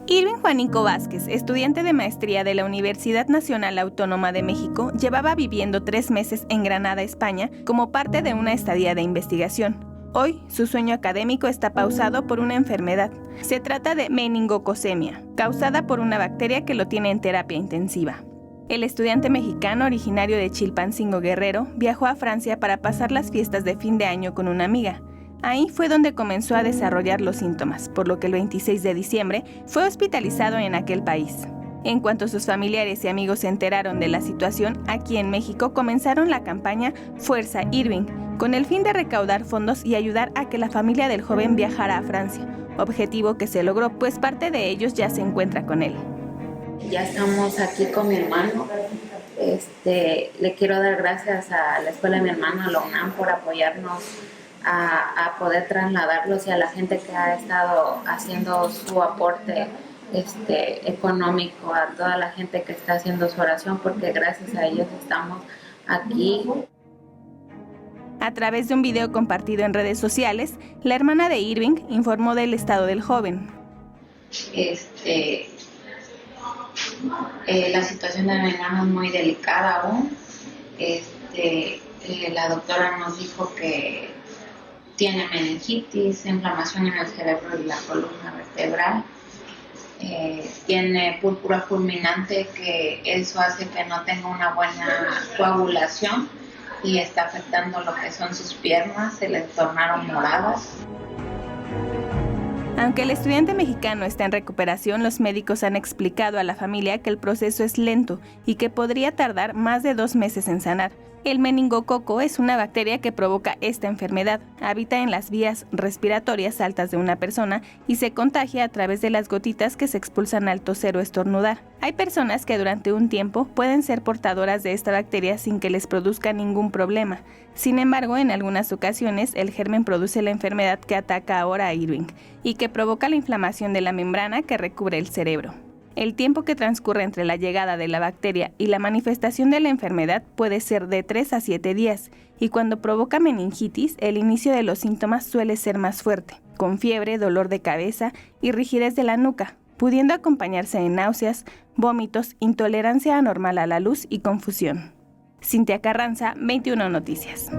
Irving Juanico Vázquez, estudiante de maestría de la Universidad Nacional Autónoma de México, llevaba viviendo 3 meses en Granada, España, como parte de una estadía de investigación. Hoy, su sueño académico está pausado por una enfermedad. Se trata de meningococcemia, causada por una bacteria que lo tiene en terapia intensiva. El estudiante mexicano originario de Chilpancingo, Guerrero, viajó a Francia para pasar las fiestas de fin de año con una amiga. Ahí fue donde comenzó a desarrollar los síntomas, por lo que el 26 de diciembre fue hospitalizado en aquel país. En cuanto sus familiares y amigos se enteraron de la situación, aquí en México comenzaron la campaña Fuerza Irving, con el fin de recaudar fondos y ayudar a que la familia del joven viajara a Francia, objetivo que se logró, pues parte de ellos ya se encuentra con él. Ya estamos aquí con mi hermano. Le quiero dar gracias a la escuela de mi hermano, a la UNAM, por apoyarnos a poder trasladarlos y a la gente que ha estado haciendo su aporte económico, a toda la gente que está haciendo su oración, porque gracias a ellos estamos aquí. A través de un video compartido en redes sociales, la hermana de Irving informó del estado del joven. La situación de mi hermano es muy delicada aún. La doctora nos dijo que tiene meningitis, inflamación en el cerebro y la columna vertebral. Tiene púrpura fulminante, que eso hace que no tenga una buena coagulación y está afectando lo que son sus piernas, se le tornaron moradas. Aunque el estudiante mexicano está en recuperación, los médicos han explicado a la familia que el proceso es lento y que podría tardar más de 2 meses en sanar. El meningococo es una bacteria que provoca esta enfermedad. Habita en las vías respiratorias altas de una persona y se contagia a través de las gotitas que se expulsan al toser o estornudar. Hay personas que durante un tiempo pueden ser portadoras de esta bacteria sin que les produzca ningún problema. Sin embargo, en algunas ocasiones el germen produce la enfermedad que ataca ahora a Irving y que provoca la inflamación de la membrana que recubre el cerebro. El tiempo que transcurre entre la llegada de la bacteria y la manifestación de la enfermedad puede ser de 3 a 7 días, y cuando provoca meningitis, el inicio de los síntomas suele ser más fuerte, con fiebre, dolor de cabeza y rigidez de la nuca, pudiendo acompañarse de náuseas, vómitos, intolerancia anormal a la luz y confusión. Cintia Carranza, 21 Noticias.